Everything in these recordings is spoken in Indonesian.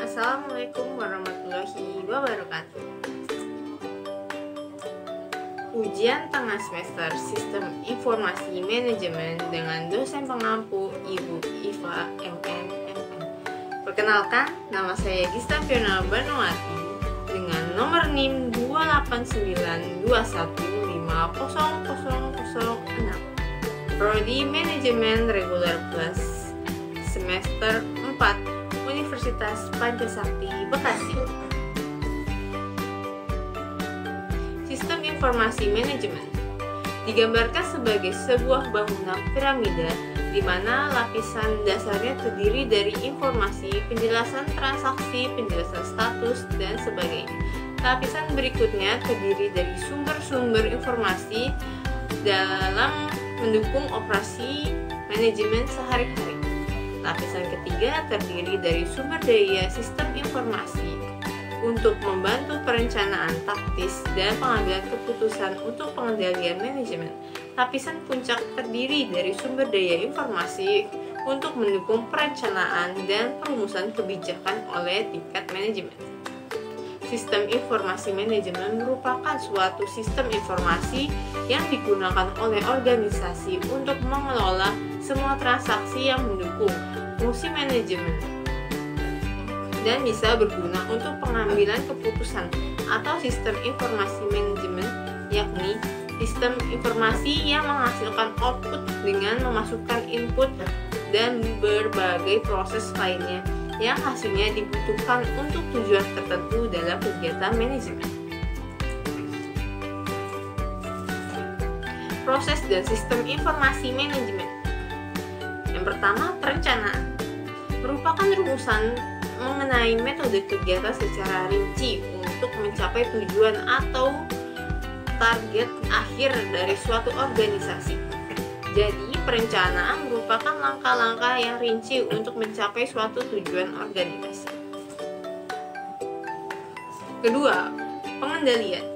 Assalamualaikum warahmatullahi wabarakatuh. Ujian tengah semester Sistem Informasi Manajemen dengan dosen pengampu Ibu Iva MN. Perkenalkan, nama saya Gista Fiona Banuati dengan nomor NIM 28921500006. Prodi Manajemen Reguler Plus semester 4 Universitas Pancasakti Bekasi. Sistem informasi manajemen digambarkan sebagai sebuah bangunan piramida di mana lapisan dasarnya terdiri dari informasi, penjelasan transaksi, penjelasan status, dan sebagainya. Lapisan berikutnya terdiri dari sumber-sumber informasi dalam mendukung operasi manajemen sehari-hari. Lapisan ketiga terdiri dari sumber daya sistem informasi untuk membantu perencanaan taktis dan pengambilan keputusan untuk pengendalian manajemen. Lapisan puncak terdiri dari sumber daya informasi untuk mendukung perencanaan dan perumusan kebijakan oleh tingkat manajemen. Sistem informasi manajemen merupakan suatu sistem informasi yang digunakan oleh organisasi untuk mengelola semua transaksi yang mendukung fungsi manajemen dan bisa berguna untuk pengambilan keputusan atau sistem informasi manajemen, yakni sistem informasi yang menghasilkan output dengan memasukkan input dan berbagai proses lainnya yang hasilnya dibutuhkan untuk tujuan tertentu dalam kegiatan manajemen. Proses dan sistem informasi manajemen. Yang pertama, perencanaan merupakan rumusan mengenai metode kegiatan secara rinci untuk mencapai tujuan atau target akhir dari suatu organisasi. Jadi, perencanaan merupakan langkah-langkah yang rinci untuk mencapai suatu tujuan organisasi. Kedua, pengendalian.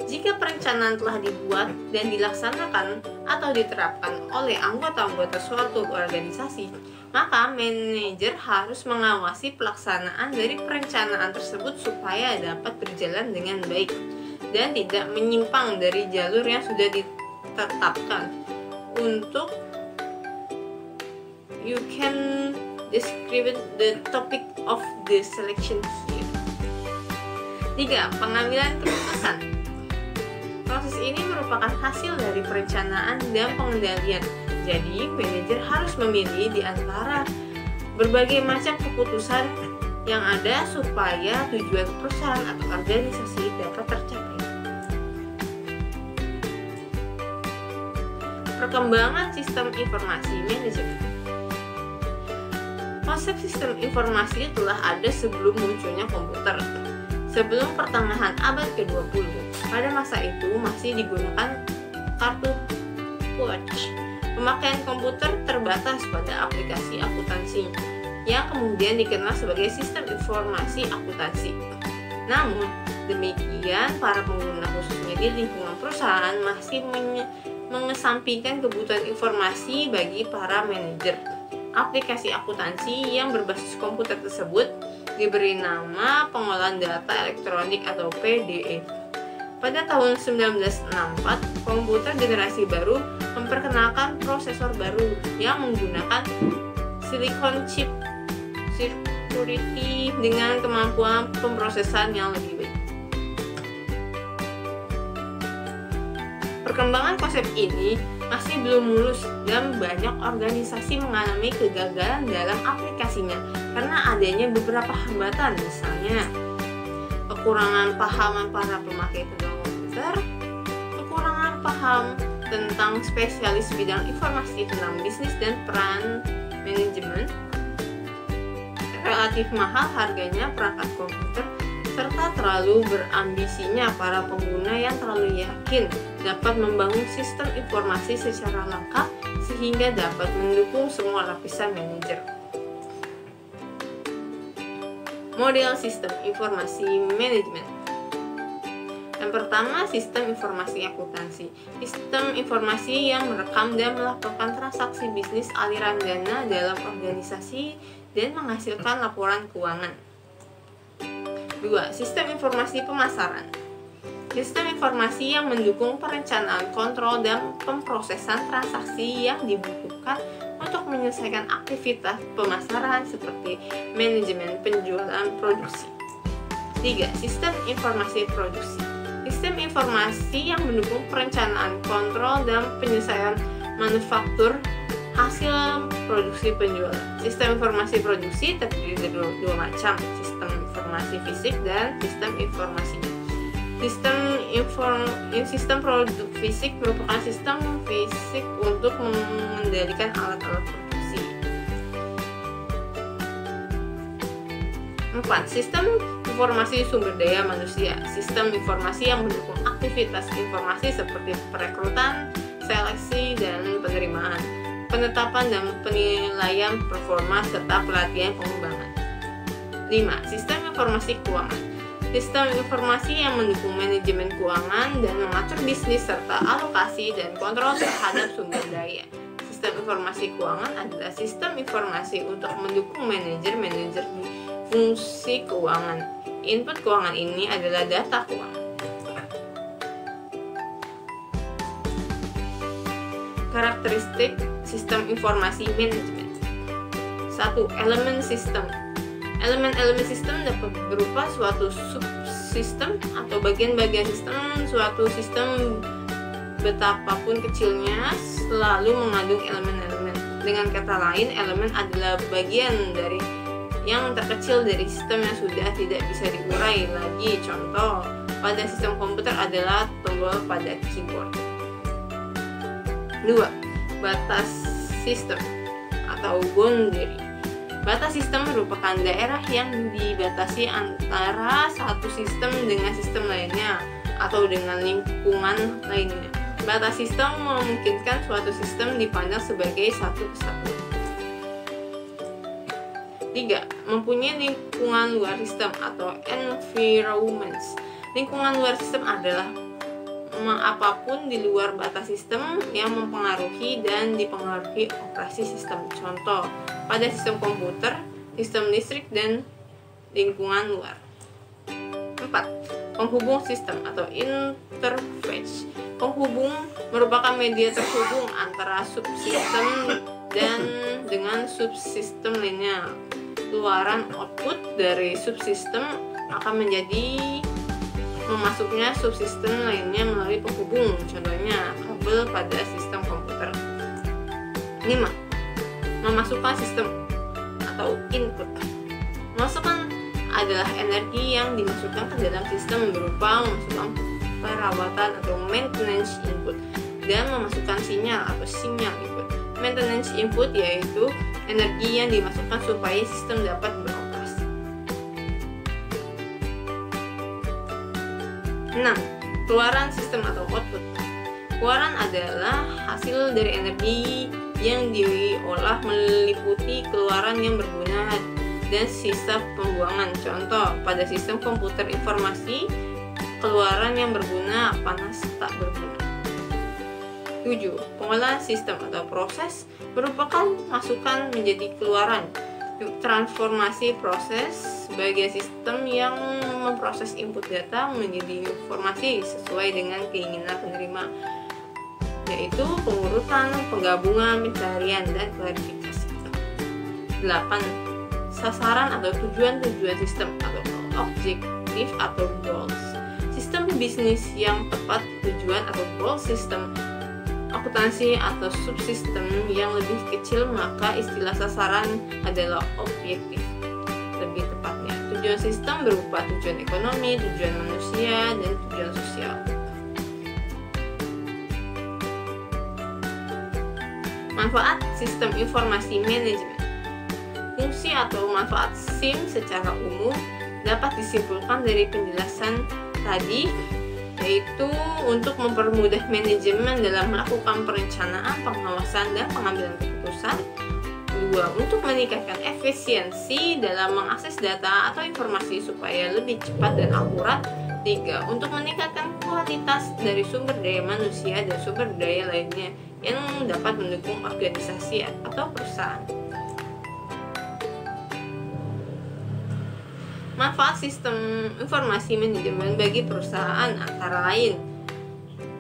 Jika perencanaan telah dibuat dan dilaksanakan atau diterapkan oleh anggota-anggota suatu organisasi, maka manajer harus mengawasi pelaksanaan dari perencanaan tersebut supaya dapat berjalan dengan baik dan tidak menyimpang dari jalur yang sudah ditetapkan. Untuk you can describe the topic of the selection here. 3. Pengambilan keputusan. Proses ini merupakan hasil dari perencanaan dan pengendalian. Jadi, manajer harus memilih di antara berbagai macam keputusan yang ada supaya tujuan perusahaan atau organisasi dapat tercapai. Perkembangan sistem informasi manajemen. Konsep sistem informasi telah ada sebelum munculnya komputer. Sebelum pertengahan abad ke-20, pada masa itu masih digunakan kartu pouch. Pemakaian komputer terbatas pada aplikasi akuntansi, yang kemudian dikenal sebagai sistem informasi akuntansi. Namun, demikian para pengguna khususnya di lingkungan perusahaan masih mengesampingkan kebutuhan informasi bagi para manajer. Aplikasi akuntansi yang berbasis komputer tersebut diberi nama pengolahan data elektronik atau PDE. Pada tahun 1964, komputer generasi baru memperkenalkan prosesor baru yang menggunakan silicon chip security dengan kemampuan pemrosesan yang lebih baik. Perkembangan konsep ini masih belum mulus dan banyak organisasi mengalami kegagalan dalam aplikasinya karena adanya beberapa hambatan, misalnya kekurangan pahaman para pemakai tentang komputer, kekurangan paham tentang spesialis bidang informasi tentang bisnis dan peran manajemen, relatif mahal harganya perangkat komputer, serta terlalu berambisinya para pengguna yang terlalu yakin dapat membangun sistem informasi secara lengkap sehingga dapat mendukung semua lapisan manajer. Model sistem informasi manajemen. Yang pertama, sistem informasi akuntansi. Sistem informasi yang merekam dan melaporkan transaksi bisnis aliran dana dalam organisasi dan menghasilkan laporan keuangan. 2. Sistem informasi pemasaran. Sistem informasi yang mendukung perencanaan, kontrol, dan pemrosesan transaksi yang dibutuhkan untuk menyelesaikan aktivitas pemasaran seperti manajemen penjualan produksi. 3. Sistem informasi produksi. Sistem informasi yang mendukung perencanaan, kontrol, dan penyelesaian manufaktur hasil produksi penjualan. Sistem informasi produksi terdiri dari dua macam, sistem informasi fisik dan sistem informasi. Sistem produk fisik merupakan sistem fisik untuk mengendalikan alat-alat produksi. 4. Sistem informasi sumber daya manusia. Sistem informasi yang mendukung aktivitas informasi seperti perekrutan, seleksi, dan penerimaan, penetapan dan penilaian performa, serta pelatihan pengembangan. 5. Sistem informasi keuangan. Sistem informasi yang mendukung manajemen keuangan dan mengatur bisnis serta alokasi dan kontrol terhadap sumber daya. Sistem informasi keuangan adalah sistem informasi untuk mendukung manajer-manajer di fungsi keuangan. Input keuangan ini adalah data keuangan. Karakteristik sistem informasi manajemen. 1. Elemen sistem. Elemen-elemen sistem dapat berupa suatu subsistem atau bagian-bagian sistem. Suatu sistem betapapun kecilnya selalu mengandung elemen-elemen. Dengan kata lain, elemen adalah bagian dari yang terkecil dari sistem yang sudah tidak bisa diurai lagi. Contoh pada sistem komputer adalah tombol pada keyboard. 2. Batas sistem atau boundary. Batas sistem merupakan daerah yang dibatasi antara satu sistem dengan sistem lainnya atau dengan lingkungan lainnya. Batas sistem memungkinkan suatu sistem dipandang sebagai satu kesatuan. 3. Mempunyai lingkungan luar sistem atau environments. Lingkungan luar sistem adalah apapun di luar batas sistem yang mempengaruhi dan dipengaruhi operasi sistem. Contoh, pada sistem komputer, sistem listrik, dan lingkungan luar. 4. Penghubung sistem atau interface. Penghubung merupakan media terhubung antara subsistem dan dengan subsistem lainnya. Keluaran output dari subsistem akan menjadi memasuknya subsistem lainnya melalui penghubung, contohnya kabel pada sistem komputer. 5. Memasukkan sistem atau input. Memasukkan adalah energi yang dimasukkan ke dalam sistem berupa memasukkan perawatan atau maintenance input dan memasukkan sinyal atau sinyal input. Maintenance input yaitu energi yang dimasukkan supaya sistem dapat beroperasi. 6. Keluaran sistem atau output. Keluaran adalah hasil dari energi yang diolah meliputi keluaran yang berguna dan sisa pembuangan. Contoh, pada sistem komputer informasi, keluaran yang berguna, panas tak berguna. 7. Pengolahan sistem atau proses merupakan masukan menjadi keluaran. Transformasi proses bagian sistem yang memproses input data menjadi informasi sesuai dengan keinginan penerima, yaitu pengurutan, penggabungan, pencarian, dan klarifikasi. 8. Sasaran atau tujuan-tujuan sistem atau objektif atau goals. Sistem bisnis yang tepat tujuan atau goal sistem akuntansi atau subsistem yang lebih kecil, maka istilah sasaran adalah objektif. Lebih tepatnya, tujuan sistem berupa tujuan ekonomi, tujuan manusia, dan tujuan sosial. Manfaat sistem informasi manajemen. Fungsi atau manfaat SIM secara umum dapat disimpulkan dari penjelasan tadi, yaitu untuk mempermudah manajemen dalam melakukan perencanaan, pengawasan, dan pengambilan keputusan. 2. Untuk meningkatkan efisiensi dalam mengakses data atau informasi supaya lebih cepat dan akurat. 3. Untuk meningkatkan kualitas dari sumber daya manusia dan sumber daya lainnya yang dapat mendukung organisasi atau perusahaan. Manfaat sistem informasi manajemen bagi perusahaan antara lain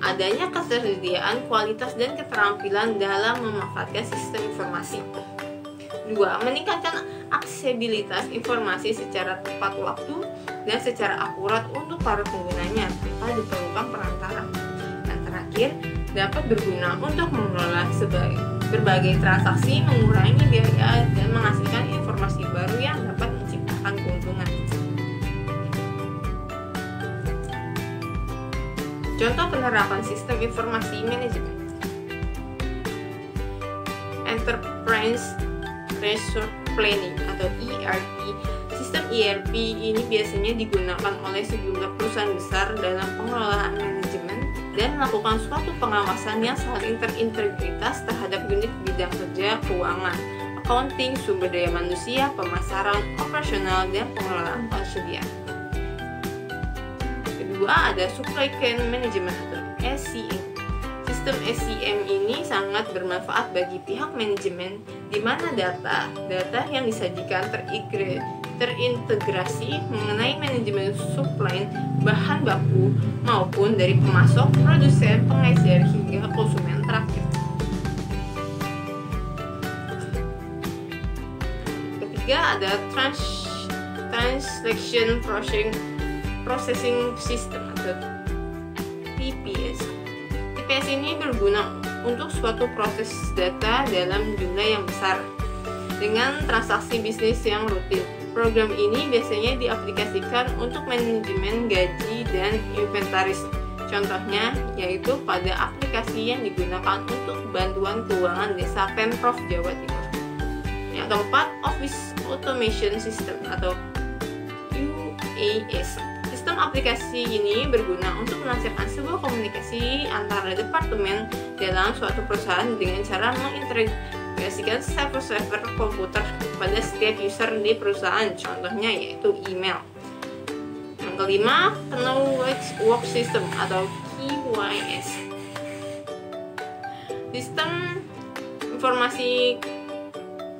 adanya ketersediaan kualitas dan keterampilan dalam memanfaatkan sistem informasi. 2. Meningkatkan aksesibilitas informasi secara tepat waktu dan secara akurat untuk para penggunanya tanpa diperlukan perantara. Dan terakhir, dapat berguna untuk mengelola berbagai transaksi, mengurangi biaya, dan menghasilkan informasi baru yang dapat menciptakan keuntungan. Contoh penerapan sistem informasi manajemen. Enterprise Resource Planning atau ERP. Sistem ERP ini biasanya digunakan oleh sejumlah perusahaan besar dalam pengelolaan manajemen dan melakukan suatu pengawasan yang saling terintegritas terhadap unit bidang kerja, keuangan, accounting, sumber daya manusia, pemasaran, operasional, dan pengelolaan persediaan. Kedua, ada Supply Chain Management atau SCM. Sistem SCM ini sangat bermanfaat bagi pihak manajemen di mana data yang disajikan terintegrasi mengenai manajemen supply bahan baku maupun dari pemasok, produsen, pengecer hingga konsumen terakhir. Ketiga, ada Transaction Processing System atau TPS. TPS ini berguna untuk suatu proses data dalam jumlah yang besar dengan transaksi bisnis yang rutin. Program ini biasanya diaplikasikan untuk manajemen gaji dan inventaris. Contohnya yaitu pada aplikasi yang digunakan untuk bantuan keuangan desa Pemprov Jawa Timur. Yang keempat, Office Automation System atau UAS. Sistem aplikasi ini berguna untuk melancarkan sebuah komunikasi antara departemen dalam suatu perusahaan dengan cara mengintegrasikan server-server komputer pada setiap user di perusahaan, contohnya yaitu email. Yang kelima, Knowledge Work System atau KWS. Sistem informasi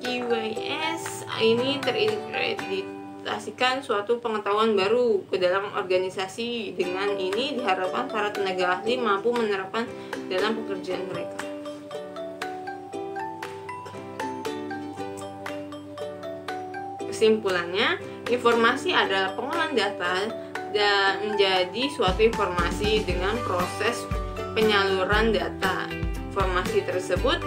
KWS ini terintegrasikan suatu pengetahuan baru ke dalam organisasi. Dengan ini diharapkan para tenaga ahli mampu menerapkan dalam pekerjaan mereka. Kesimpulannya, informasi adalah pengolahan data dan menjadi suatu informasi dengan proses penyaluran data. Informasi tersebut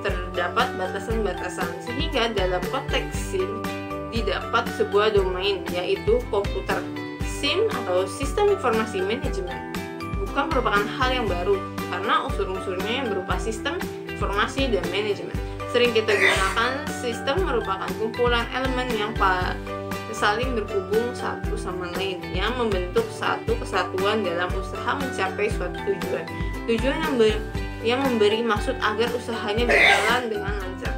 terdapat batasan-batasan sehingga dalam konteks SIM didapat sebuah domain yaitu komputer. SIM atau Sistem Informasi Manajemen bukan merupakan hal yang baru karena unsur-unsurnya yang berupa sistem, informasi, dan manajemen. Sering kita gunakan. Sistem merupakan kumpulan elemen yang saling berhubung satu sama lain yang membentuk satu kesatuan dalam usaha mencapai suatu tujuan. Tujuan yang memberi maksud agar usahanya berjalan dengan lancar.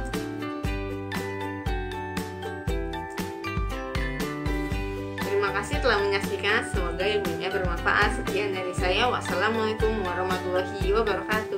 Terima kasih telah menyaksikan, semoga ilmunya bermanfaat. Sekian dari saya, wassalamualaikum warahmatullahi wabarakatuh.